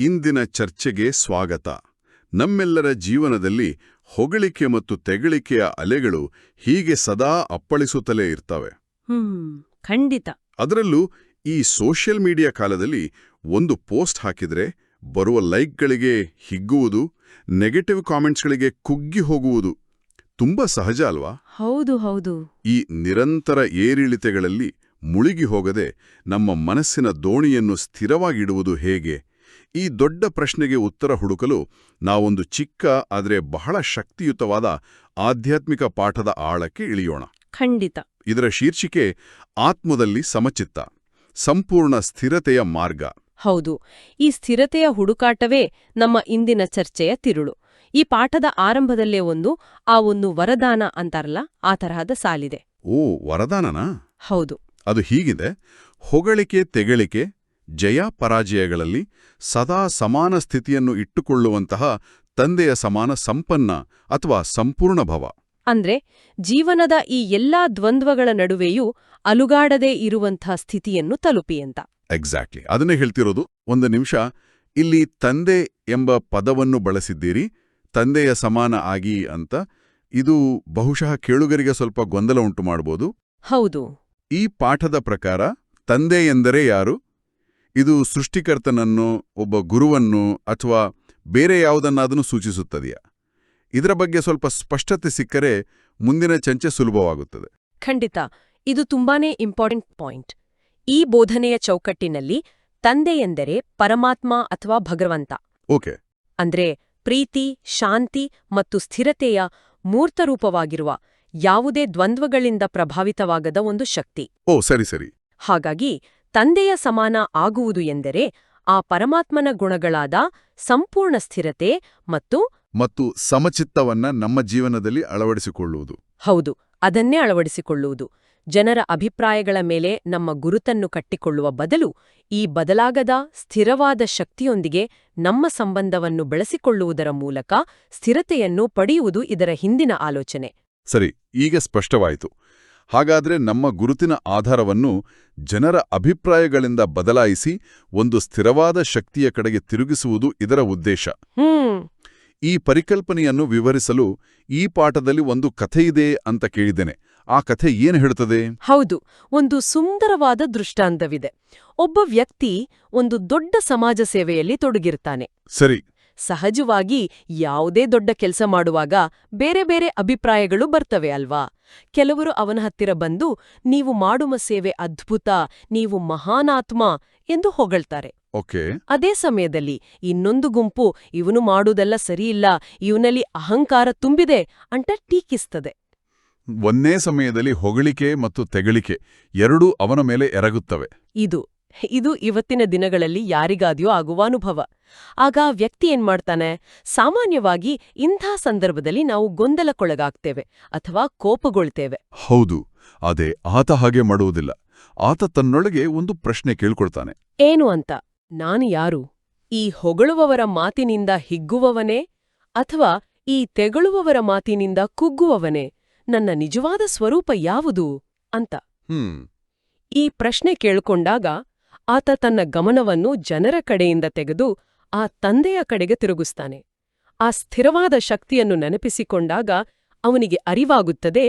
ಇಂದಿನ ಚರ್ಚೆಗೆ ಸ್ವಾಗತ. ನಮ್ಮೆಲ್ಲರ ಜೀವನದಲ್ಲಿ ಹೊಗಳಿಕೆ ಮತ್ತು ತೆಗಳಿಕೆಯ ಅಲೆಗಳು ಹೀಗೆ ಸದಾ ಅಪ್ಪಳಿಸುತ್ತಲೇ ಇರ್ತವೆ. ಖಂಡಿತ. ಅದರಲ್ಲೂ ಈ ಸೋಷಿಯಲ್ ಮೀಡಿಯಾ ಕಾಲದಲ್ಲಿ ಒಂದು ಪೋಸ್ಟ್ ಹಾಕಿದ್ರೆ ಬರುವ ಲೈಕ್ಗಳಿಗೆ ಹಿಗ್ಗುವುದು, ನೆಗೆಟಿವ್ ಕಾಮೆಂಟ್ಸ್ಗಳಿಗೆ ಕುಗ್ಗಿ ಹೋಗುವುದು ತುಂಬಾ ಸಹಜ ಅಲ್ವಾ? ಹೌದು ಹೌದು. ಈ ನಿರಂತರ ಏರಿಳಿತಗಳಲ್ಲಿ ಮುಳುಗಿ ಹೋಗದೆ ನಮ್ಮ ಮನಸ್ಸಿನ ದೋಣಿಯನ್ನು ಸ್ಥಿರವಾಗಿಡುವುದು ಹೇಗೆ? ಈ ದೊಡ್ಡ ಪ್ರಶ್ನೆಗೆ ಉತ್ತರ ಹುಡುಕಲು ನಾವೊಂದು ಚಿಕ್ಕ ಆದರೆ ಬಹಳ ಶಕ್ತಿಯುತವಾದ ಆಧ್ಯಾತ್ಮಿಕ ಪಾಠದ ಆಳಕ್ಕೆ ಇಳಿಯೋಣ. ಖಂಡಿತ. ಇದರ ಶೀರ್ಷಿಕೆ ಆತ್ಮದಲ್ಲಿ ಸಮಚಿತ್ತ, ಸಂಪೂರ್ಣ ಸ್ಥಿರತೆಯ ಮಾರ್ಗ. ಹೌದು, ಈ ಸ್ಥಿರತೆಯ ಹುಡುಕಾಟವೇ ನಮ್ಮ ಇಂದಿನ ಚರ್ಚೆಯ ತಿರುಳು. ಈ ಪಾಠದ ಆರಂಭದಲ್ಲೇ ಒಂದು ವರದಾನ ಅಂತಾರಲ್ಲ, ಆ ತರಹದ ಸಾಲಿದೆ. ಓ, ವರದಾನನಾ? ಹೌದು. ಅದು ಹೀಗಿದೆ: ಹೊಗಳಿಕೆ ತೆಗಳಿಕೆ, ಜಯ ಪರಾಜಯಗಳಲ್ಲಿ ಸದಾ ಸಮಾನ ಸ್ಥಿತಿಯನ್ನು ಇಟ್ಟುಕೊಳ್ಳುವಂತಹ ತಂದೆಯ ಸಮಾನ ಸಂಪನ್ನ ಅಥವಾ ಸಂಪೂರ್ಣ ಭವ. ಅಂದ್ರೆ ಜೀವನದ ಈ ಎಲ್ಲಾ ದ್ವಂದ್ವಗಳ ನಡುವೆಯೂ ಅಲುಗಾಡದೇ ಇರುವಂಥ ಸ್ಥಿತಿಯನ್ನು ತಲುಪಿ ಅಂತ. ಎಕ್ಸಾಕ್ಟ್ಲಿ, ಅದನ್ನೇ ಹೇಳ್ತಿರೋದು. ಒಂದು ನಿಮಿಷ, ಇಲ್ಲಿ ತಂದೆ ಎಂಬ ಪದವನ್ನು ಬಳಸಿದ್ದೀರಿ, ತಂದೆಯ ಸಮಾನ ಆಗಿ ಅಂತ. ಇದು ಬಹುಶಃ ಕೇಳುಗರಿಗೆ ಸ್ವಲ್ಪ ಗೊಂದಲ ಉಂಟು ಮಾಡಬಹುದು. ಹೌದು. ಈ ಪಾಠದ ಪ್ರಕಾರ ತಂದೆ ಎಂದರೆ ಯಾರು? ಇದು ಸೃಷ್ಟಿಕರ್ತನನ್ನು, ಒಬ್ಬ ಗುರುವನ್ನು ಅಥವಾ ಬೇರೆ ಯಾವುದನ್ನಾದನ್ನು ಸೂಚಿಸುತ್ತದೆಯಾ? ಇದರ ಬಗ್ಗೆ ಸ್ವಲ್ಪ ಸ್ಪಷ್ಟತೆ ಸಿಕ್ಕರೆ ಮುಂದಿನ ಚರ್ಚೆ ಸುಲಭವಾಗುತ್ತದೆ. ಖಂಡಿತ, ಇದು ತುಂಬಾನೇ ಇಂಪಾರ್ಟೆಂಟ್ ಪಾಯಿಂಟ್. ಈ ಬೋಧನೆಯ ಚೌಕಟ್ಟಿನಲ್ಲಿ ತಂದೆ ಎಂದರೆ ಪರಮಾತ್ಮ ಅಥವಾ ಭಗವಂತ. ಓಕೆ. ಅಂದ್ರೆ ಪ್ರೀತಿ, ಶಾಂತಿ ಮತ್ತು ಸ್ಥಿರತೆಯ ಮೂರ್ತರೂಪವಾಗಿರುವ, ಯಾವುದೇ ದ್ವಂದ್ವಗಳಿಂದ ಪ್ರಭಾವಿತವಾಗದ ಒಂದು ಶಕ್ತಿ. ಓ, ಸರಿ ಸರಿ. ಹಾಗಾಗಿ ತಂದೆಯ ಸಮಾನ ಆಗುವುದು ಎಂದರೆ ಆ ಪರಮಾತ್ಮನ ಗುಣಗಳಾದ ಸಂಪೂರ್ಣ ಸ್ಥಿರತೆ ಮತ್ತು ಸಮಚಿತ್ತವನ್ನ ನಮ್ಮ ಜೀವನದಲ್ಲಿ ಅಳವಡಿಸಿಕೊಳ್ಳುವುದು. ಹೌದು, ಅದನ್ನೇ ಅಳವಡಿಸಿಕೊಳ್ಳುವುದು. ಜನರ ಅಭಿಪ್ರಾಯಗಳ ಮೇಲೆ ನಮ್ಮ ಗುರುತನ್ನು ಕಟ್ಟಿಕೊಳ್ಳುವ ಬದಲು ಈ ಬದಲಾಗದ ಸ್ಥಿರವಾದ ಶಕ್ತಿಯೊಂದಿಗೆ ನಮ್ಮ ಸಂಬಂಧವನ್ನು ಬೆಳೆಸಿಕೊಳ್ಳುವುದರ ಮೂಲಕ ಸ್ಥಿರತೆಯನ್ನು ಪಡೆಯುವುದು ಇದರ ಹಿಂದಿನ ಆಲೋಚನೆ. ಸರಿ, ಈಗ ಸ್ಪಷ್ಟವಾಯಿತು. ಹಾಗಾದ್ರೆ ನಮ್ಮ ಗುರುತಿನ ಆಧಾರವನ್ನು ಜನರ ಅಭಿಪ್ರಾಯಗಳಿಂದ ಬದಲಾಯಿಸಿ ಒಂದು ಸ್ಥಿರವಾದ ಶಕ್ತಿಯ ಕಡೆಗೆ ತಿರುಗಿಸುವುದು ಇದರ ಉದ್ದೇಶ. ಈ ಪರಿಕಲ್ಪನೆಯನ್ನು ವಿವರಿಸಲು ಈ ಪಾಠದಲ್ಲಿ ಒಂದು ಕಥೆಯಿದೆ ಅಂತ ಕೇಳಿದ್ದೇನೆ. ಆ ಕಥೆ ಏನು ಹೇಳುತ್ತದೆ? ಹೌದು, ಒಂದು ಸುಂದರವಾದ ದೃಷ್ಟಾಂತವಿದೆ. ಒಬ್ಬ ವ್ಯಕ್ತಿ ಒಂದು ದೊಡ್ಡ ಸಮಾಜ ಸೇವೆಯಲ್ಲಿ ತೊಡಗಿರ್ತಾನೆ. ಸರಿ. ಸಹಜವಾಗಿ ಯಾವುದೇ ದೊಡ್ಡ ಕೆಲಸ ಮಾಡುವಾಗ ಬೇರೆ ಬೇರೆ ಅಭಿಪ್ರಾಯಗಳು ಬರ್ತವೆ ಅಲ್ವಾ? ಕೆಲವರು ಅವನ ಹತ್ತಿರ ಬಂದು, ನೀವು ಮಾಡುವ ಸೇವೆ ಅದ್ಭುತ, ನೀವು ಮಹಾನಾತ್ಮ ಎಂದು ಹೊಗಳ್ತಾರೆ. ಓಕೆ. ಅದೇ ಸಮಯದಲ್ಲಿ ಇನ್ನೊಂದು ಗುಂಪು, ಇವನು ಮಾಡುವುದೆಲ್ಲ ಸರಿಯಿಲ್ಲ, ಇವನಲ್ಲಿ ಅಹಂಕಾರ ತುಂಬಿದೆ ಅಂತ ಟೀಕಿಸ್ತದೆ. ಒಂದೇ ಸಮಯದಲ್ಲಿ ಹೊಗಳಿಕೆ ಮತ್ತು ತೆಗಳಿಕೆ ಎರಡೂ ಅವನ ಮೇಲೆ ಎರಗುತ್ತವೆ. ಇದು ಇವತ್ತಿನ ದಿನಗಳಲ್ಲಿ ಯಾರಿಗಾದ್ಯೂ ಆಗುವ ಅನುಭವ. ಆಗ ವ್ಯಕ್ತಿ ಏನ್ಮಾಡ್ತಾನೆ? ಸಾಮಾನ್ಯವಾಗಿ ಇಂಥ ಸಂದರ್ಭದಲ್ಲಿ ನಾವು ಗೊಂದಲಕ್ಕೊಳಗಾಗ್ತೇವೆ ಅಥವಾ ಕೋಪಗೊಳ್ತೇವೆ. ಹೌದು, ಅದೇ ಆತ ಹಾಗೆ ಮಾಡುವುದಿಲ್ಲ. ಆತ ತನ್ನೊಳಗೆ ಒಂದು ಪ್ರಶ್ನೆ ಕೇಳ್ಕೊಳ್ತಾನೆ. ಏನು ಅಂತ? ನಾನು ಯಾರು? ಈ ಹೊಗಳುವವರ ಮಾತಿನಿಂದ ಹಿಗ್ಗುವವನೇ ಅಥವಾ ಈ ತೆಗಳುವವರ ಮಾತಿನಿಂದ ಕುಗ್ಗುವವನೇ? ನನ್ನ ನಿಜವಾದ ಸ್ವರೂಪ ಯಾವುದು ಅಂತ. ಈ ಪ್ರಶ್ನೆ ಕೇಳ್ಕೊಂಡಾಗ ಆತ ತನ್ನ ಗಮನವನ್ನು ಜನರ ಕಡೆಯಿಂದ ತೆಗೆದು ಆ ತಂದೆಯ ಕಡೆಗೆ ತಿರುಗಿಸ್ತಾನೆ. ಆ ಸ್ಥಿರವಾದ ಶಕ್ತಿಯನ್ನು ನೆನಪಿಸಿಕೊಂಡಾಗ ಅವನಿಗೆ ಅರಿವಾಗುತ್ತದೆ,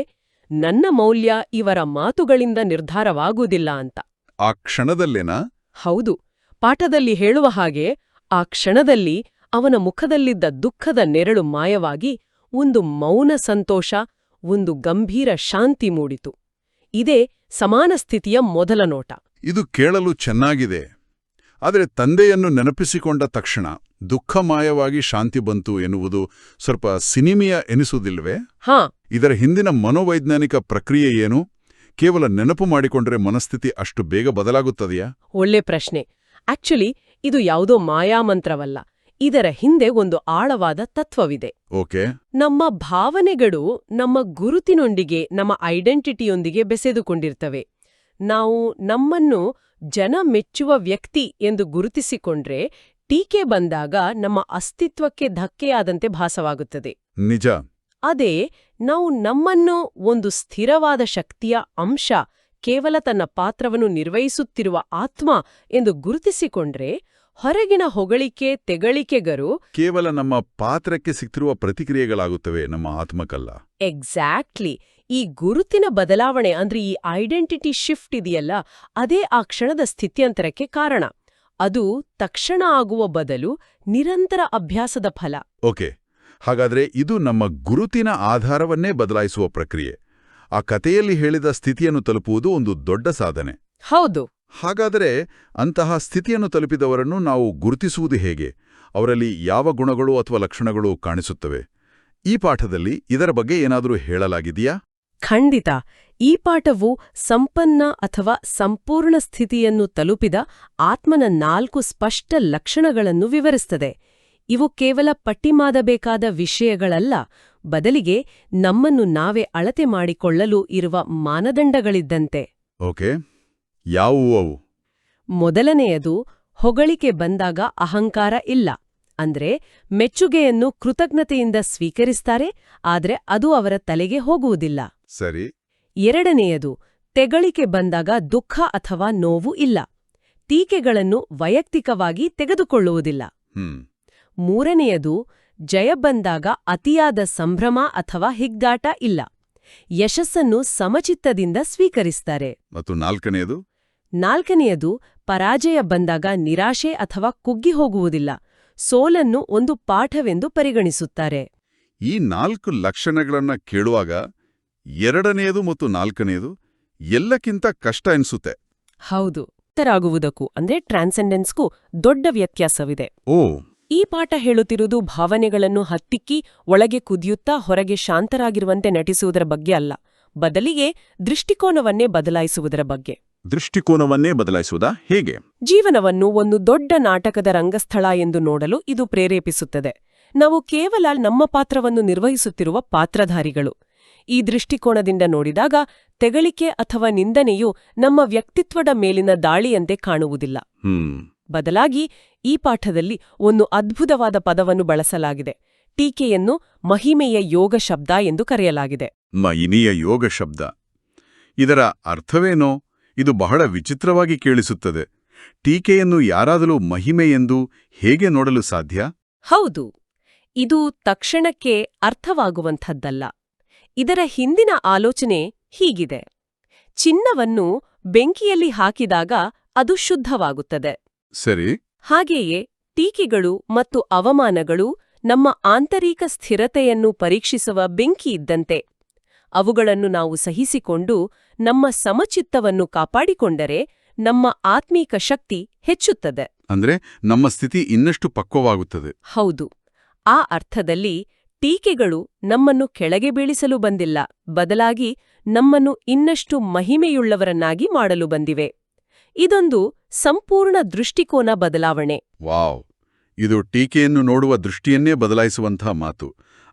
ನನ್ನ ಮೌಲ್ಯ ಇವರ ಮಾತುಗಳಿಂದ ನಿರ್ಧಾರವಾಗುವುದಿಲ್ಲ ಅಂತ. ಆ ಕ್ಷಣದಲ್ಲೇನಾ? ಹೌದು. ಪಾಠದಲ್ಲಿ ಹೇಳುವ ಹಾಗೆ ಆ ಕ್ಷಣದಲ್ಲಿ ಅವನ ಮುಖದಲ್ಲಿದ್ದ ದುಃಖದ ನೆರಳು ಮಾಯವಾಗಿ ಒಂದು ಮೌನ ಸಂತೋಷ, ಒಂದು ಗಂಭೀರ ಶಾಂತಿ ಮೂಡಿತು. ಇದೇ ಸಮಾನ ಸ್ಥಿತಿಯ ಮೊದಲ ನೋಟ. ಇದು ಕೇಳಲು ಚೆನ್ನಾಗಿದೆ. ಆದರೆ ತಂದೆಯನ್ನು ನೆನಪಿಸಿಕೊಂಡ ತಕ್ಷಣ ದುಃಖಮಾಯವಾಗಿ ಶಾಂತಿ ಬಂತು ಎನ್ನುವುದು ಸ್ವಲ್ಪ ಸಿನಿಮೀಯ ಎನಿಸುವುದಿಲ್ವೇ? ಇದರ ಹಿಂದಿನ ಮನೋವೈಜ್ಞಾನಿಕ ಪ್ರಕ್ರಿಯೆ ಏನು? ಕೇವಲ ನೆನಪು ಮಾಡಿಕೊಂಡ್ರೆ ಮನಸ್ಥಿತಿ ಅಷ್ಟು ಬೇಗ ಬದಲಾಗುತ್ತದೆಯಾ? ಒಳ್ಳೆ ಪ್ರಶ್ನೆ. ಆಕ್ಚುಲಿ ಇದು ಯಾವುದೋ ಮಾಯಾಮಂತ್ರವಲ್ಲ. ಇದರ ಹಿಂದೆ ಒಂದು ಆಳವಾದ ತತ್ವವಿದೆ. ಓಕೆ. ನಮ್ಮ ಭಾವನೆಗಳು ನಮ್ಮ ಗುರುತಿನೊಂದಿಗೆ, ನಮ್ಮ ಐಡೆಂಟಿಟಿಯೊಂದಿಗೆ ಬೆಸೆದುಕೊಂಡಿರ್ತವೆ. ನಾವು ನಮ್ಮನ್ನು ಜನ ಮೆಚ್ಚುವ ವ್ಯಕ್ತಿ ಎಂದು ಗುರುತಿಸಿಕೊಂಡ್ರೆ ಟೀಕೆ ಬಂದಾಗ ನಮ್ಮ ಅಸ್ತಿತ್ವಕ್ಕೆ ಧಕ್ಕೆಯಾದಂತೆ ಭಾಸವಾಗುತ್ತದೆ. ನಿಜ. ಅದೇ ನಾವು ನಮ್ಮನ್ನು ಒಂದು ಸ್ಥಿರವಾದ ಶಕ್ತಿಯ ಅಂಶ, ಕೇವಲ ತನ್ನ ಪಾತ್ರವನ್ನು ನಿರ್ವಹಿಸುತ್ತಿರುವ ಆತ್ಮ ಎಂದು ಗುರುತಿಸಿಕೊಂಡ್ರೆ ಹೊರಗಿನ ಹೊಗಳಿಕೆ ತೆಗಳಿಕೆಗರು ಕೇವಲ ನಮ್ಮ ಪಾತ್ರಕ್ಕೆ ಸಿಕ್ತಿರುವ ಪ್ರತಿಕ್ರಿಯೆಗಳಾಗುತ್ತವೆ, ನಮ್ಮ ಆತ್ಮಕ್ಕಲ್ಲ. ಎಕ್ಸಾಕ್ಟ್ಲಿ. ಈ ಗುರುತಿನ ಬದಲಾವಣೆ ಅಂದ್ರೆ ಈ ಐಡೆಂಟಿಟಿ ಶಿಫ್ಟ್ ಇದೆಯಲ್ಲ, ಅದೇ ಆ ಕ್ಷಣದ ಸ್ಥಿತ್ಯಂತರಕ್ಕೆ ಕಾರಣ. ಅದು ತಕ್ಷಣ ಆಗುವ ಬದಲು ನಿರಂತರ ಅಭ್ಯಾಸದ ಫಲ. ಓಕೆ, ಹಾಗಾದ್ರೆ ಇದು ನಮ್ಮ ಗುರುತಿನ ಆಧಾರವನ್ನೇ ಬದಲಾಯಿಸುವ ಪ್ರಕ್ರಿಯೆ. ಆ ಕಥೆಯಲ್ಲಿ ಹೇಳಿದ ಸ್ಥಿತಿಯನ್ನು ತಲುಪುವುದು ಒಂದು ದೊಡ್ಡ ಸಾಧನೆ. ಹೌದು. ಹಾಗಾದರೆ ಅಂತಹ ಸ್ಥಿತಿಯನ್ನು ತಲುಪಿದವರನ್ನು ನಾವು ಗುರುತಿಸುವುದು ಹೇಗೆ? ಅವರಲ್ಲಿ ಯಾವ ಗುಣಗಳು ಅಥವಾ ಲಕ್ಷಣಗಳು ಕಾಣಿಸುತ್ತವೆ? ಈ ಪಾಠದಲ್ಲಿ ಇದರ ಬಗ್ಗೆ ಏನಾದರೂ ಹೇಳಲಾಗಿದೆಯಾ? ಖಂಡಿತ. ಈ ಪಾಠವು ಸಂಪನ್ನ ಅಥವಾ ಸಂಪೂರ್ಣ ಸ್ಥಿತಿಯನ್ನು ತಲುಪಿದ ಆತ್ಮನ 4 ಸ್ಪಷ್ಟ ಲಕ್ಷಣಗಳನ್ನು ವಿವರಿಸುತ್ತದೆ. ಇವು ಕೇವಲ ಪಟ್ಟಿಮಾಡಬೇಕಾದ ವಿಷಯಗಳಲ್ಲ, ಬದಲಿಗೆ ನಮ್ಮನ್ನು ನಾವೇ ಅಳತೆ ಮಾಡಿಕೊಳ್ಳಲು ಇರುವ ಮಾನದಂಡಗಳಿದ್ದಂತೆ. ಓಕೆ, ಯಾವುವು ಅವು? ಮೊದಲನೆಯದು, ಹೊಗಳಿಕೆ ಬಂದಾಗ ಅಹಂಕಾರ ಇಲ್ಲ. ಅಂದ್ರೆ ಮೆಚ್ಚುಗೆಯನ್ನು ಕೃತಜ್ಞತೆಯಿಂದ ಸ್ವೀಕರಿಸ್ತಾರೆ, ಆದ್ರೆ ಅದು ಅವರ ತಲೆಗೆ ಹೋಗುವುದಿಲ್ಲ. ಸರಿ. ಎರಡನೆಯದು, ತೆಗಳಿಕೆ ಬಂದಾಗ ದುಃಖ ಅಥವಾ ನೋವು ಇಲ್ಲ. ಟೀಕೆಗಳನ್ನು ವೈಯಕ್ತಿಕವಾಗಿ ತೆಗೆದುಕೊಳ್ಳುವುದಿಲ್ಲ. ಮೂರನೆಯದು, ಜಯ ಬಂದಾಗ ಅತಿಯಾದ ಸಂಭ್ರಮ ಅಥವಾ ಹಿಗ್ಗಾಟ ಇಲ್ಲ. ಯಶಸ್ಸನ್ನು ಸಮಚಿತ್ತದಿಂದ ಸ್ವೀಕರಿಸ್ತಾರೆ. ಮತ್ತು ನಾಲ್ಕನೆಯದು? ನಾಲ್ಕನೆಯದು, ಪರಾಜಯ ಬಂದಾಗ ನಿರಾಶೆ ಅಥವಾ ಕುಗ್ಗಿ ಹೋಗುವುದಿಲ್ಲ. ಸೋಲನ್ನು ಒಂದು ಪಾಠವೆಂದು ಪರಿಗಣಿಸುತ್ತಾರೆ. ಈ 4 ಲಕ್ಷಣಗಳನ್ನ ಕೇಳುವಾಗ ಎರಡನೆಯದು ಮತ್ತು ನಾಲ್ಕನೆಯದು ಎಲ್ಲಕ್ಕಿಂತ ಕಷ್ಟ ಎನ್ಸುತ್ತೆ. ಹೌದು. ತರಾಗುವುದಕ್ಕೂ ಅಂದ್ರೆ ಟ್ರಾನ್ಸೆಂಡೆನ್ಸ್ಗೂ ದೊಡ್ಡ ವ್ಯತ್ಯಾಸವಿದೆ. ಓ. ಈ ಪಾಠ ಹೇಳುತ್ತಿರುವುದು ಭಾವನೆಗಳನ್ನು ಹತ್ತಿಕ್ಕಿ ಒಳಗೆ ಕುದಿಯುತ್ತಾ ಹೊರಗೆ ಶಾಂತರಾಗಿರುವಂತೆ ನಟಿಸುವುದರ ಬಗ್ಗೆ ಅಲ್ಲ, ಬದಲಿಗೆ ದೃಷ್ಟಿಕೋನವನ್ನೇ ಬದಲಾಯಿಸುವುದರ ಬಗ್ಗೆ. ದೃಷ್ಟಿಕೋನವನ್ನೇ ಬದಲಾಯಿಸುವುದಾ? ಹೇಗೆ? ಜೀವನವನ್ನು ಒಂದು ದೊಡ್ಡ ನಾಟಕದ ರಂಗಸ್ಥಳ ಎಂದು ನೋಡಲು ಇದು ಪ್ರೇರೇಪಿಸುತ್ತದೆ. ನಾವು ಕೇವಲ ನಮ್ಮ ಪಾತ್ರವನ್ನು ನಿರ್ವಹಿಸುತ್ತಿರುವ ಪಾತ್ರಧಾರಿಗಳು. ಈ ದೃಷ್ಟಿಕೋನದಿಂದ ನೋಡಿದಾಗ ತೆಗಳಿಕೆ ಅಥವಾ ನಿಂದನೆಯು ನಮ್ಮ ವ್ಯಕ್ತಿತ್ವದ ಮೇಲಿನ ದಾಳಿಯಂತೆ ಕಾಣುವುದಿಲ್ಲ. ಬದಲಾಗಿ ಈ ಪಾಠದಲ್ಲಿ ಒಂದು ಅದ್ಭುತವಾದ ಪದವನ್ನು ಬಳಸಲಾಗಿದೆ. ಟೀಕೆಯನ್ನು ಮಹಿಮೆಯ ಯೋಗ ಶಬ್ದ ಎಂದು ಕರೆಯಲಾಗಿದೆ. ಮಹಿಮೆಯ ಯೋಗ ಶಬ್ದ. ಇದರ ಅರ್ಥವೇನೋ? ಇದು ಬಹಳ ವಿಚಿತ್ರವಾಗಿ ಕೇಳಿಸುತ್ತದೆ. ಟೀಕೆಯನ್ನು ಯಾರಾದರೂ ಮಹಿಮೆ ಎಂದು ಹೇಗೆ ನೋಡಲು ಸಾಧ್ಯ? ಹೌದು, ಇದು ತಕ್ಷಣಕ್ಕೆ ಅರ್ಥವಾಗುವಂಥದ್ದಲ್ಲ. ಇದರ ಹಿಂದಿನ ಆಲೋಚನೆ ಹೀಗಿದೆ. ಚಿನ್ನವನ್ನು ಬೆಂಕಿಯಲ್ಲಿ ಹಾಕಿದಾಗ ಅದು ಶುದ್ಧವಾಗುತ್ತದೆ. ಸರಿ. ಹಾಗೆಯೇ ಟೀಕೆಗಳು ಮತ್ತು ಅವಮಾನಗಳು ನಮ್ಮ ಆಂತರಿಕ ಸ್ಥಿರತೆಯನ್ನು ಪರೀಕ್ಷಿಸುವ ಬೆಂಕಿ ಇದ್ದಂತೆ. ಅವುಗಳನ್ನು ನಾವು ಸಹಿಸಿಕೊಂಡು ನಮ್ಮ ಸಮಚಿತ್ತವನ್ನು ಕಾಪಾಡಿಕೊಂಡರೆ ನಮ್ಮ ಆತ್ಮೀಕ ಶಕ್ತಿ ಹೆಚ್ಚುತ್ತದೆ. ಅಂದ್ರೆ ನಮ್ಮ ಸ್ಥಿತಿ ಇನ್ನಷ್ಟು ಪಕ್ವವಾಗುತ್ತದೆ. ಹೌದು. ಆ ಅರ್ಥದಲ್ಲಿ ಟೀಕೆಗಳು ನಮ್ಮನ್ನು ಕೆಳಗೆ ಬೀಳಿಸಲು ಬಂದಿಲ್ಲ, ಬದಲಾಗಿ ನಮ್ಮನ್ನು ಇನ್ನಷ್ಟು ಮಹಿಮೆಯುಳ್ಳವರನ್ನಾಗಿ ಮಾಡಲು ಬಂದಿವೆ. ಇದೊಂದು ಸಂಪೂರ್ಣ ದೃಷ್ಟಿಕೋನ ಬದಲಾವಣೆ. ವಾವ್! ಇದು ಟೀಕೆಯನ್ನು ನೋಡುವ ದೃಷ್ಟಿಯನ್ನೇ ಬದಲಾಯಿಸುವಂತಹ ಮಾತು.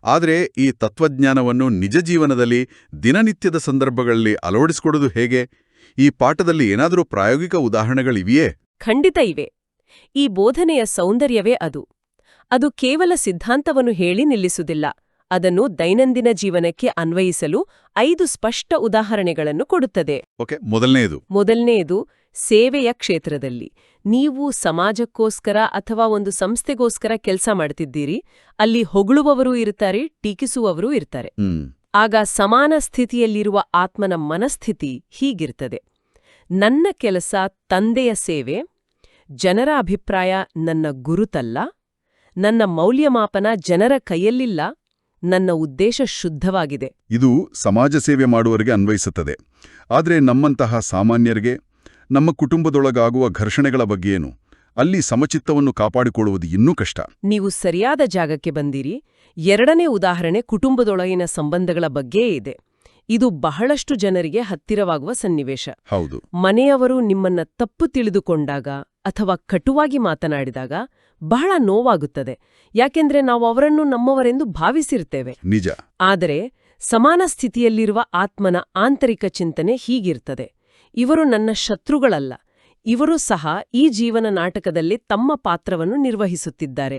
ಆದರೆ ಈ ತತ್ವಜ್ಞಾನವನ್ನು ನಿಜ ಜೀವನದಲ್ಲಿ ದಿನನಿತ್ಯದ ಸಂದರ್ಭಗಳಲ್ಲಿ ಅಳವಡಿಸಿಕೊಡುವುದು ಹೇಗೆ? ಈ ಪಾಠದಲ್ಲಿ ಏನಾದರೂ ಪ್ರಾಯೋಗಿಕ ಉದಾಹರಣೆಗಳಿವೆಯೇ? ಖಂಡಿತ ಇವೆ. ಈ ಬೋಧನೆಯ ಸೌಂದರ್ಯವೇ ಅದು. ಅದು ಕೇವಲ ಸಿದ್ಧಾಂತವನ್ನು ಹೇಳಿ ನಿಲ್ಲಿಸುವುದಿಲ್ಲ, ಅದನ್ನು ದೈನಂದಿನ ಜೀವನಕ್ಕೆ ಅನ್ವಯಿಸಲು 5 ಸ್ಪಷ್ಟ ಉದಾಹರಣೆಗಳನ್ನು ಕೊಡುತ್ತದೆ. ಓಕೆ, ಮೊದಲನೆಯದು ಸೇವೆಯ ಕ್ಷೇತ್ರದಲ್ಲಿ. ನೀವು ಸಮಾಜಕ್ಕೋಸ್ಕರ ಅಥವಾ ಒಂದು ಸಂಸ್ಥೆಗೋಸ್ಕರ ಕೆಲಸ ಮಾಡ್ತಿದ್ದೀರಿ. ಅಲ್ಲಿ ಹೊಗಳುವವರೂ ಇರ್ತಾರೆ, ಟೀಕಿಸುವವರೂ ಇರ್ತಾರೆ. ಆಗ ಸಮಾನ ಸ್ಥಿತಿಯಲ್ಲಿರುವ ಆತ್ಮನ ಮನಸ್ಥಿತಿ ಹೀಗಿರ್ತದೆ: ನನ್ನ ಕೆಲಸ ತಂದೆಯ ಸೇವೆ, ಜನರ ಅಭಿಪ್ರಾಯ ನನ್ನ ಗುರುತಲ್ಲ, ನನ್ನ ಮೌಲ್ಯಮಾಪನ ಜನರ ಕೈಯಲ್ಲಿಲ್ಲ, ನನ್ನ ಉದ್ದೇಶ ಶುದ್ಧವಾಗಿದೆ. ಇದು ಸಮಾಜ ಸೇವೆ ಮಾಡುವವರಿಗೆ ಅನ್ವಯಿಸುತ್ತದೆ. ಆದರೆ ನಮ್ಮಂತಹ ಸಾಮಾನ್ಯರಿಗೆ, ನಮ್ಮ ಕುಟುಂಬದೊಳಗಾಗುವ ಘರ್ಷಣೆಗಳ ಬಗ್ಗೆಯೇನು? ಅಲ್ಲಿ ಸಮಚಿತ್ತವನ್ನು ಕಾಪಾಡಿಕೊಳ್ಳುವುದು ಇನ್ನೂ ಕಷ್ಟ. ನೀವು ಸರಿಯಾದ ಜಾಗಕ್ಕೆ ಬಂದಿರಿ. ಎರಡನೇ ಉದಾಹರಣೆ ಕುಟುಂಬದೊಳಗಿನ ಸಂಬಂಧಗಳ ಬಗ್ಗೇ ಇದೆ. ಇದು ಬಹಳಷ್ಟು ಜನರಿಗೆ ಹತ್ತಿರವಾಗುವ ಸನ್ನಿವೇಶ. ಹೌದು. ಮನೆಯವರು ನಿಮ್ಮನ್ನ ತಪ್ಪು ತಿಳಿದುಕೊಂಡಾಗ ಅಥವಾ ಕಟುವಾಗಿ ಮಾತನಾಡಿದಾಗ ಬಹಳ ನೋವಾಗುತ್ತದೆ, ಯಾಕೆಂದ್ರೆ ನಾವು ಅವರನ್ನು ನಮ್ಮವರೆಂದು ಭಾವಿಸಿರ್ತೇವೆ. ನಿಜ. ಆದರೆ ಸಮಾನ ಸ್ಥಿತಿಯಲ್ಲಿರುವ ಆತ್ಮನ ಆಂತರಿಕ ಚಿಂತನೆ ಹೀಗಿರ್ತದೆ: ಇವರು ನನ್ನ ಶತ್ರುಗಳಲ್ಲ, ಇವರು ಸಹ ಈ ಜೀವನ ನಾಟಕದಲ್ಲಿ ತಮ್ಮ ಪಾತ್ರವನ್ನು ನಿರ್ವಹಿಸುತ್ತಿದ್ದಾರೆ.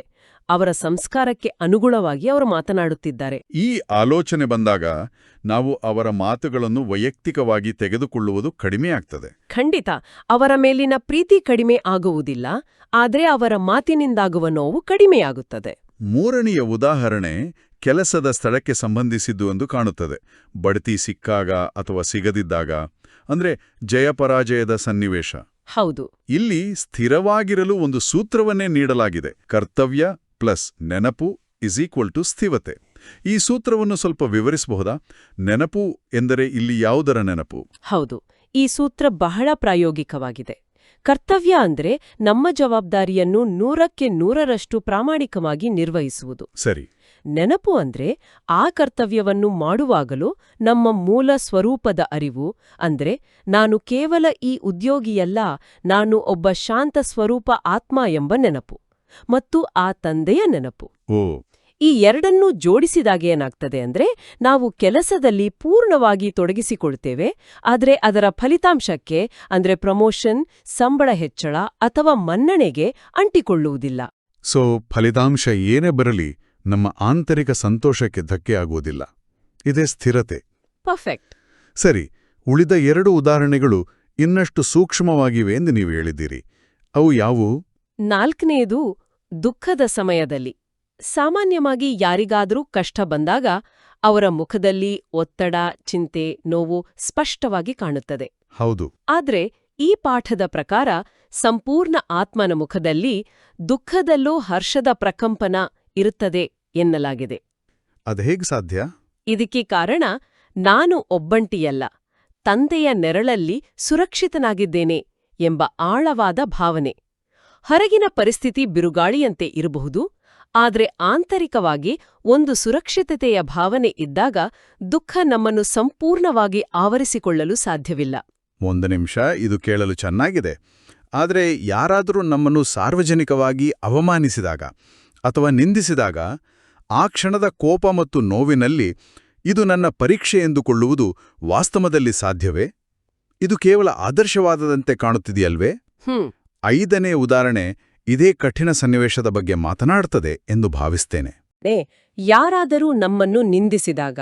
ಅವರ ಸಂಸ್ಕಾರಕ್ಕೆ ಅನುಗುಣವಾಗಿ ಅವರು ಮಾತನಾಡುತ್ತಿದ್ದಾರೆ. ಈ ಆಲೋಚನೆ ಬಂದಾಗ ನಾವು ಅವರ ಮಾತುಗಳನ್ನು ವೈಯಕ್ತಿಕವಾಗಿ ತೆಗೆದುಕೊಳ್ಳುವುದು ಕಡಿಮೆಯಾಗ್ತದೆ. ಖಂಡಿತ. ಅವರ ಮೇಲಿನ ಪ್ರೀತಿ ಕಡಿಮೆ ಆಗುವುದಿಲ್ಲ, ಆದ್ರೆ ಅವರ ಮಾತಿನಿಂದಾಗುವ ನೋವು ಕಡಿಮೆಯಾಗುತ್ತದೆ. ಮೂರನೆಯ ಉದಾಹರಣೆ ಕೆಲಸದ ಸ್ಥಳಕ್ಕೆ ಸಂಬಂಧಿಸಿದ್ದು ಎಂದು ಕಾಣುತ್ತದೆ. ಬಡ್ತಿ ಸಿಕ್ಕಾಗ ಅಥವಾ ಸಿಗದಿದ್ದಾಗ, ಅಂದ್ರೆ ಜಯಪರಾಜಯದ ಸನ್ನಿವೇಶ. ಹೌದು. ಇಲ್ಲಿ ಸ್ಥಿರವಾಗಿರಲು ಒಂದು ಸೂತ್ರವನ್ನೇ ನೀಡಲಾಗಿದೆ. ಕರ್ತವ್ಯ ಪ್ಲಸ್ ನೆನಪು = ಸ್ಥಿರತೆ. ಈ ಸೂತ್ರವನ್ನು ಸ್ವಲ್ಪ ವಿವರಿಸಬಹುದಾ? ನೆನಪು ಎಂದರೆ ಇಲ್ಲಿ ಯಾವುದರ ನೆನಪು? ಹೌದು, ಈ ಸೂತ್ರ ಬಹಳ ಪ್ರಾಯೋಗಿಕವಾಗಿದೆ. ಕರ್ತವ್ಯ ಅಂದ್ರೆ ನಮ್ಮ ಜವಾಬ್ದಾರಿಯನ್ನು 100ಕ್ಕೆ 100ರಷ್ಟು ಪ್ರಾಮಾಣಿಕವಾಗಿ ನಿರ್ವಹಿಸುವುದು. ಸರಿ. ನೆನಪು ಅಂದ್ರೆ ಆ ಕರ್ತವ್ಯವನ್ನು ಮಾಡುವಾಗಲೂ ನಮ್ಮ ಮೂಲ ಸ್ವರೂಪದ ಅರಿವು, ಅಂದ್ರೆ ನಾನು ಕೇವಲ ಈ ಉದ್ಯೋಗಿಯಲ್ಲ, ನಾನು ಒಬ್ಬ ಶಾಂತ ಸ್ವರೂಪ ಆತ್ಮ ಎಂಬ ನೆನಪು, ಮತ್ತು ಆ ತಂದೆಯ ನೆನಪು. ಈ ಎರಡನ್ನೂ ಜೋಡಿಸಿದಾಗ ಏನಾಗ್ತದೆ ಅಂದ್ರೆ ನಾವು ಕೆಲಸದಲ್ಲಿ ಪೂರ್ಣವಾಗಿ ತೊಡಗಿಸಿಕೊಳ್ತೇವೆ, ಆದರೆ ಅದರ ಫಲಿತಾಂಶಕ್ಕೆ ಅಂದ್ರೆ ಪ್ರಮೋಷನ್, ಸಂಬಳ ಹೆಚ್ಚಳ ಅಥವಾ ಮನ್ನಣೆಗೆ ಅಂಟಿಕೊಳ್ಳುವುದಿಲ್ಲ. ಫಲಿತಾಂಶ ಏನೇ ಬರಲಿ ನಮ್ಮ ಆಂತರಿಕ ಸಂತೋಷಕ್ಕೆ ಧಕ್ಕೆಯಾಗುವುದಿಲ್ಲ. ಇದೇ ಸ್ಥಿರತೆ. ಪರ್ಫೆಕ್ಟ್. ಸರಿ, ಉಳಿದ 2 ಉದಾಹರಣೆಗಳು ಇನ್ನಷ್ಟು ಸೂಕ್ಷ್ಮವಾಗಿವೆ ಎಂದು ನೀವು ಹೇಳಿದ್ದೀರಿ. ಅವು ಯಾವುವು? 4ನೇದು ದುಃಖದ ಸಮಯದಲ್ಲಿ. ಸಾಮಾನ್ಯವಾಗಿ ಯಾರಿಗಾದರೂ ಕಷ್ಟ ಬಂದಾಗ ಅವರ ಮುಖದಲ್ಲಿ ಒತ್ತಡ, ಚಿಂತೆ, ನೋವು ಸ್ಪಷ್ಟವಾಗಿ ಕಾಣುತ್ತದೆ. ಹೌದು. ಆದ್ರೆ ಈ ಪಾಠದ ಪ್ರಕಾರ ಸಂಪೂರ್ಣ ಆತ್ಮನ ಮುಖದಲ್ಲಿ ದುಃಖದಲ್ಲೂ ಹರ್ಷದ ಪ್ರಕಂಪನ ಇರುತ್ತದೆ ಎನ್ನಲಾಗಿದೆ. ಅದೇಗೆ ಸಾಧ್ಯ? ಇದಕ್ಕೆ ಕಾರಣ ನಾನು ಒಬ್ಬಂಟಿಯಲ್ಲ, ತಂದೆಯ ನೆರಳಲ್ಲಿ ಸುರಕ್ಷಿತನಾಗಿದ್ದೇನೆ ಎಂಬ ಆಳವಾದ ಭಾವನೆ. ಹೊರಗಿನ ಪರಿಸ್ಥಿತಿ ಬಿರುಗಾಳಿಯಂತೆ ಇರಬಹುದು, ಆದ್ರೆ ಆಂತರಿಕವಾಗಿ ಒಂದು ಸುರಕ್ಷಿತತೆಯ ಭಾವನೆ ಇದ್ದಾಗ ದುಃಖ ನಮ್ಮನ್ನು ಸಂಪೂರ್ಣವಾಗಿ ಆವರಿಸಿಕೊಳ್ಳಲು ಸಾಧ್ಯವಿಲ್ಲ. 1 ನಿಮಿಷ, ಇದು ಕೇಳಲು ಚೆನ್ನಾಗಿದೆ. ಆದರೆ ಯಾರಾದರೂ ನಮ್ಮನ್ನು ಸಾರ್ವಜನಿಕವಾಗಿ ಅವಮಾನಿಸಿದಾಗ ಅಥವಾ ನಿಂದಿಸಿದಾಗ ಆ ಕ್ಷಣದ ಕೋಪ ಮತ್ತು ನೋವಿನಲ್ಲಿ ಇದು ನನ್ನ ಪರೀಕ್ಷೆ ಎಂದುಕೊಳ್ಳುವುದು ವಾಸ್ತವದಲ್ಲಿ ಸಾಧ್ಯವೇ? ಇದು ಕೇವಲ ಆದರ್ಶವಾದದಂತೆ ಕಾಣುತ್ತಿದೆಯಲ್ವೇ? 5ನೇ ಉದಾಹರಣೆ ಇದೇ ಕಠಿಣ ಸನ್ನಿವೇಶದ ಬಗ್ಗೆ ಮಾತನಾಡುತ್ತದೆ ಎಂದು ಭಾವಿಸ್ತೇನೆ. ಯಾರಾದರೂ ನಮ್ಮನ್ನು ನಿಂದಿಸಿದಾಗ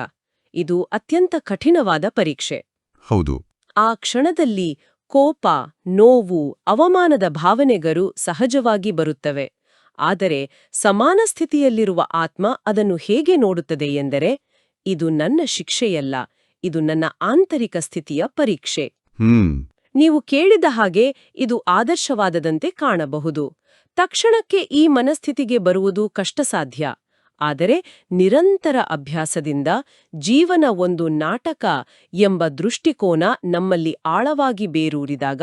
ಇದು ಅತ್ಯಂತ ಕಠಿಣವಾದ ಪರೀಕ್ಷೆ. ಹೌದು. ಆ ಕ್ಷಣದಲ್ಲಿ ಕೋಪ, ನೋವು, ಅವಮಾನದ ಭಾವನೆಗಳು ಸಹಜವಾಗಿ ಬರುತ್ತವೆ. ಆದರೆ ಸಮಾನ ಸ್ಥಿತಿಯಲ್ಲಿರುವ ಆತ್ಮ ಅದನ್ನು ಹೇಗೆ ನೋಡುತ್ತದೆ ಎಂದರೆ, ಇದು ನನ್ನ ಶಿಕ್ಷೆಯಲ್ಲ, ಇದು ನನ್ನ ಆಂತರಿಕ ಸ್ಥಿತಿಯ ಪರೀಕ್ಷೆ. ನೀವು ಕೇಳಿದ ಹಾಗೆ ಇದು ಆದರ್ಶವಾದದಂತೆ ಕಾಣಬಹುದು. ತಕ್ಷಣಕ್ಕೆ ಈ ಮನಸ್ಥಿತಿಗೆ ಬರುವುದು ಕಷ್ಟಸಾಧ್ಯ. ಆದರೆ ನಿರಂತರ ಅಭ್ಯಾಸದಿಂದ ಜೀವನ ಒಂದು ನಾಟಕ ಎಂಬ ದೃಷ್ಟಿಕೋನ ನಮ್ಮಲ್ಲಿ ಆಳವಾಗಿ ಬೇರೂರಿದಾಗ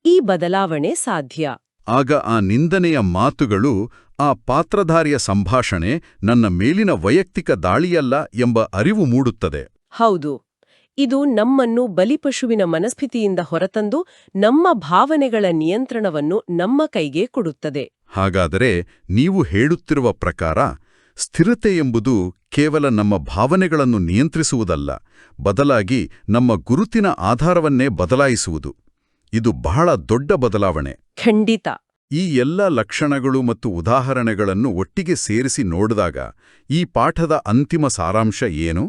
ಈ ಬದಲಾವಣೆ ಸಾಧ್ಯ. ಆಗ ಆ ನಿಂದನೆಯ ಮಾತುಗಳು, ಆ ಪಾತ್ರಧಾರಿಯ ಸಂಭಾಷಣೆ ನನ್ನ ಮೇಲಿನ ವೈಯಕ್ತಿಕ ದಾಳಿಯಲ್ಲ ಎಂಬ ಅರಿವು ಮೂಡುತ್ತದೆ. ಹೌದು, ಇದು ನಮ್ಮನ್ನು ಬಲಿಪಶುವಿನ ಮನಸ್ಥಿತಿಯಿಂದ ಹೊರತಂದು ನಮ್ಮ ಭಾವನೆಗಳ ನಿಯಂತ್ರಣವನ್ನು ನಮ್ಮ ಕೈಗೆ ಕೊಡುತ್ತದೆ. ಹಾಗಾದರೆ ನೀವು ಹೇಳುತ್ತಿರುವ ಪ್ರಕಾರ ಸ್ಥಿರತೆ ಎಂಬುದು ಕೇವಲ ನಮ್ಮ ಭಾವನೆಗಳನ್ನು ನಿಯಂತ್ರಿಸುವುದಲ್ಲ, ಬದಲಾಗಿ ನಮ್ಮ ಗುರುತಿನ ಆಧಾರವನ್ನೇ ಬದಲಾಯಿಸುವುದು. ಇದು ಬಹಳ ದೊಡ್ಡ ಬದಲಾವಣೆ. ಖಂಡಿತ. ಈ ಎಲ್ಲ ಲಕ್ಷಣಗಳು ಮತ್ತು ಉದಾಹರಣೆಗಳನ್ನು ಒಟ್ಟಿಗೆ ಸೇರಿಸಿ ನೋಡಿದಾಗ ಈ ಪಾಠದ ಅಂತಿಮ ಸಾರಾಂಶ ಏನು?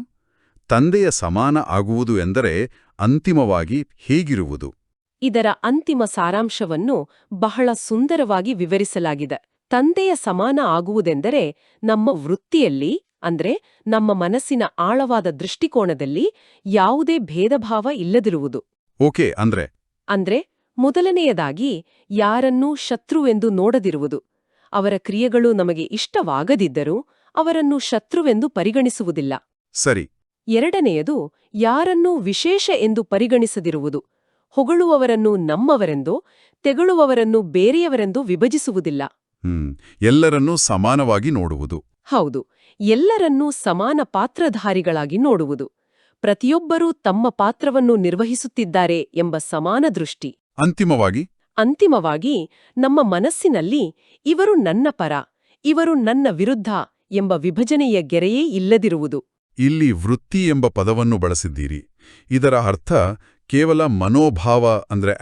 ತಂದೆಯ ಸಮಾನ ಆಗುವುದು ಎಂದರೆ ಅಂತಿಮವಾಗಿ ಹೇಗಿರುವುದು? ಇದರ ಅಂತಿಮ ಸಾರಾಂಶವನ್ನು ಬಹಳ ಸುಂದರವಾಗಿ ವಿವರಿಸಲಾಗಿದೆ. ತಂದೆಯ ಸಮಾನ ಆಗುವುದೆಂದರೆ ನಮ್ಮ ವೃತ್ತಿಯಲ್ಲಿ, ಅಂದ್ರೆ ನಮ್ಮ ಮನಸ್ಸಿನ ಆಳವಾದ ದೃಷ್ಟಿಕೋನದಲ್ಲಿ ಯಾವುದೇ ಭೇದಭಾವ ಇಲ್ಲದಿರುವುದು. ಓಕೆ, ಅಂದ್ರೆ ಮೊದಲನೆಯದಾಗಿ ಯಾರನ್ನೂ ಶತ್ರುವೆಂದು ನೋಡದಿರುವುದು. ಅವರ ಕ್ರಿಯೆಗಳು ನಮಗೆ ಇಷ್ಟವಾಗದಿದ್ದರೂ ಅವರನ್ನು ಶತ್ರುವೆಂದು ಪರಿಗಣಿಸುವುದಿಲ್ಲ. ಸರಿ. ಎರಡನೆಯದು ಯಾರನ್ನೂ ವಿಶೇಷ ಎಂದು ಪರಿಗಣಿಸದಿರುವುದು. ಹೊಗಳುವವರನ್ನು ನಮ್ಮವರೆಂದೋ, ತೆಗಳುವವರನ್ನು ಬೇರೆಯವರೆಂದು ವಿಭಜಿಸುವುದಿಲ್ಲ. ಎಲ್ಲರನ್ನೂ ಸಮಾನವಾಗಿ ನೋಡುವುದು. ಹೌದು, ಎಲ್ಲರನ್ನೂ ಸಮಾನ ಪಾತ್ರಧಾರಿಗಳಾಗಿ ನೋಡುವುದು. ಪ್ರತಿಯೊಬ್ಬರೂ ತಮ್ಮ ಪಾತ್ರವನ್ನು ನಿರ್ವಹಿಸುತ್ತಿದ್ದಾರೆ ಎಂಬ ಸಮಾನ ದೃಷ್ಟಿ. ಅಂತಿಮವಾಗಿ ನಮ್ಮ ಮನಸ್ಸಿನಲ್ಲಿ ಇವರು ನನ್ನ ಪರ, ಇವರು ನನ್ನ ವಿರುದ್ಧ ಎಂಬ ವಿಭಜನೆಯ ಗೆರೆಯೇ ಇಲ್ಲದಿರುವುದು. ಇಲ್ಲಿ ವೃತ್ತಿ ಎಂಬ ಪದವನ್ನು ಬಳಸಿದ್ದೀರಿ. ಇದರ ಅರ್ಥ ಕೇವಲ ಮನೋಭಾವ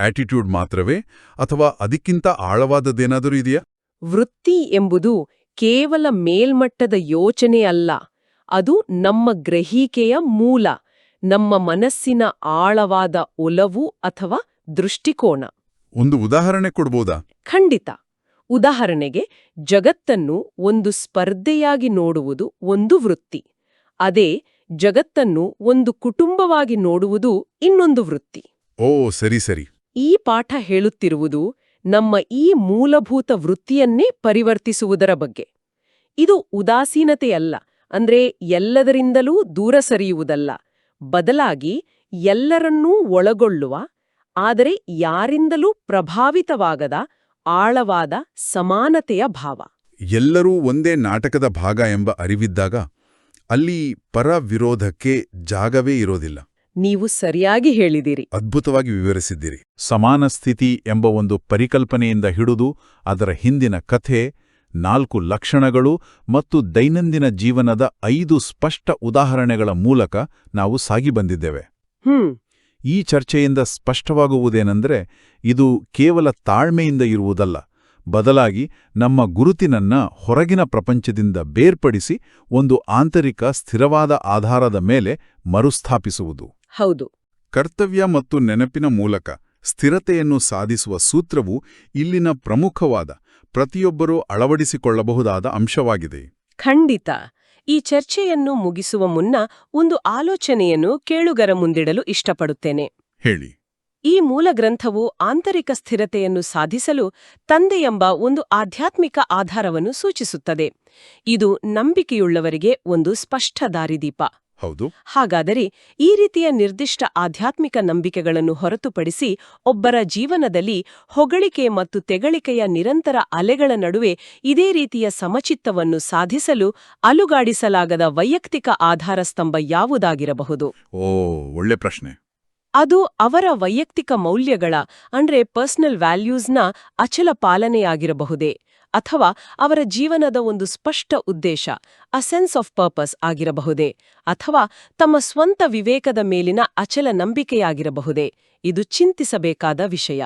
ಆಟಿಟ್ಯೂಡ್ ಮಾತ್ರವೇ, ಅಥವಾ ಅದಕ್ಕಿಂತ ಆಳವಾದದ್ದೇನಾದರೂ ಇದೆಯಾ? ವೃತ್ತಿ ಎಂಬುದು ಕೇವಲ ಮೇಲ್ಮಟ್ಟದ ಯೋಚನೆ ಅಲ್ಲ, ಅದು ನಮ್ಮ ಗ್ರಹಿಕೆಯ ಮೂಲ, ನಮ್ಮ ಮನಸ್ಸಿನ ಆಳವಾದ ಒಲವು ಅಥವಾ ದೃಷ್ಟಿಕೋನ. ಒಂದು ಉದಾಹರಣೆ ಕೊಡ್ಬೋದಾ? ಖಂಡಿತ. ಉದಾಹರಣೆಗೆ ಜಗತ್ತನ್ನು ಒಂದು ಸ್ಪರ್ಧೆಯಾಗಿ ನೋಡುವುದು ಒಂದು ವೃತ್ತಿ. ಅದೇ ಜಗತ್ತನ್ನು ಒಂದು ಕುಟುಂಬವಾಗಿ ನೋಡುವುದು ಇನ್ನೊಂದು ವೃತ್ತಿ. ಓ ಸರಿ ಸರಿ. ಈ ಪಾಠ ಹೇಳುತ್ತಿರುವುದು ನಮ್ಮ ಈ ಮೂಲಭೂತ ವೃತ್ತಿಯನ್ನೇ ಪರಿವರ್ತಿಸುವುದರ ಬಗ್ಗೆ. ಇದು ಉದಾಸೀನತೆಯಲ್ಲ, ಅಂದ್ರೆ ಎಲ್ಲದರಿಂದಲೂ ದೂರ ಸರಿಯುವುದಲ್ಲ, ಬದಲಾಗಿ ಎಲ್ಲರನ್ನೂ ಒಳಗೊಳ್ಳುವ, ಆದರೆ ಯಾರಿಂದಲೂ ಪ್ರಭಾವಿತವಾಗದ ಆಳವಾದ ಸಮಾನತೆಯ ಭಾವ. ಎಲ್ಲರೂ ಒಂದೇ ನಾಟಕದ ಭಾಗ ಎಂಬ ಅರಿವಿದ್ದಾಗ ಅಲ್ಲಿ ಪರ ವಿರೋಧಕ್ಕೆ ಜಾಗವೇ ಇರೋದಿಲ್ಲ. ನೀವು ಸರಿಯಾಗಿ ಹೇಳಿದಿರಿ. ಅದ್ಭುತವಾಗಿ ವಿವರಿಸಿದ್ದೀರಿ. ಸಮಾನ ಸ್ಥಿತಿ ಎಂಬ ಒಂದು ಪರಿಕಲ್ಪನೆಯಿಂದ ಹಿಡಿದು ಅದರ ಹಿಂದಿನ ಕಥೆ, 4 ಲಕ್ಷಣಗಳು ಮತ್ತು ದೈನಂದಿನ ಜೀವನದ 5 ಸ್ಪಷ್ಟ ಉದಾಹರಣೆಗಳ ಮೂಲಕ ನಾವು ಸಾಗಿ ಬಂದಿದ್ದೇವೆ. ಈ ಚರ್ಚೆಯಿಂದ ಸ್ಪಷ್ಟವಾಗುವುದೇನೆಂದರೆ, ಇದು ಕೇವಲ ತಾಳ್ಮೆಯಿಂದ ಇರುವುದಲ್ಲ, ಬದಲಾಗಿ ನಮ್ಮ ಗುರುತಿನನ್ನ ಹೊರಗಿನ ಪ್ರಪಂಚದಿಂದ ಬೇರ್ಪಡಿಸಿ ಒಂದು ಆಂತರಿಕ ಸ್ಥಿರವಾದ ಆಧಾರದ ಮೇಲೆ ಮರುಸ್ಥಾಪಿಸುವುದು. ಹೌದು. ಕರ್ತವ್ಯ ಮತ್ತು ನೆನಪಿನ ಮೂಲಕ ಸ್ಥಿರತೆಯನ್ನು ಸಾಧಿಸುವ ಸೂತ್ರವು ಇಲ್ಲಿನ ಪ್ರಮುಖವಾದ, ಪ್ರತಿಯೊಬ್ಬರೂ ಅಳವಡಿಸಿಕೊಳ್ಳಬಹುದಾದ ಅಂಶವಾಗಿದೆ. ಖಂಡಿತ. ಈ ಚರ್ಚೆಯನ್ನು ಮುಗಿಸುವ ಮುನ್ನ ಒಂದು ಆಲೋಚನೆಯನ್ನು ಕೇಳುಗರ ಮುಂದಿಡಲು ಇಷ್ಟಪಡುತ್ತೇನೆ. ಹೇಳಿ. ಈ ಮೂಲ ಗ್ರಂಥವು ಆಂತರಿಕ ಸ್ಥಿರತೆಯನ್ನು ಸಾಧಿಸಲು ತಂದೆಯೆಂಬ ಒಂದು ಆಧ್ಯಾತ್ಮಿಕ ಆಧಾರವನ್ನು ಸೂಚಿಸುತ್ತದೆ. ಇದು ನಂಬಿಕೆಯುಳ್ಳವರಿಗೆ ಒಂದು ಸ್ಪಷ್ಟ ದಾರಿದೀಪ. ಹೌದು. ಹಾಗಾದರೆ ಈ ರೀತಿಯ ನಿರ್ದಿಷ್ಟ ಆಧ್ಯಾತ್ಮಿಕ ನಂಬಿಕೆಗಳನ್ನು ಹೊರತುಪಡಿಸಿ ಒಬ್ಬರ ಜೀವನದಲ್ಲಿ ಹೊಗಳಿಕೆ ಮತ್ತು ತೆಗಳಿಕೆಯ ನಿರಂತರ ಅಲೆಗಳ ನಡುವೆ ಇದೇ ರೀತಿಯ ಸಮಚಿತ್ತವನ್ನು ಸಾಧಿಸಲು ಅಲುಗಾಡಿಸಲಾಗದ ವೈಯಕ್ತಿಕ ಆಧಾರಸ್ತಂಭ ಯಾವುದಾಗಿರಬಹುದು? ಒಳ್ಳೆ ಪ್ರಶ್ನೆ. ಅದು ಅವರ ವೈಯಕ್ತಿಕ ಮೌಲ್ಯಗಳ ಅಂದ್ರೆ ಪರ್ಸನಲ್ ವ್ಯಾಲ್ಯೂಸ್ನ ಅಚಲ ಪಾಲನೆಯಾಗಿರಬಹುದೇ, ಅಥವಾ ಅವರ ಜೀವನದ ಒಂದು ಸ್ಪಷ್ಟ ಉದ್ದೇಶ, ಅ ಸೆನ್ಸ್ ಆಫ್ ಪರ್ಪಸ್ ಆಗಿರಬಹುದೇ, ಅಥವಾ ತಮ್ಮ ಸ್ವಂತ ವಿವೇಕದ ಮೇಲಿನ ಅಚಲ ನಂಬಿಕೆಯಾಗಿರಬಹುದೇ? ಇದು ಚಿಂತಿಸಬೇಕಾದ ವಿಷಯ.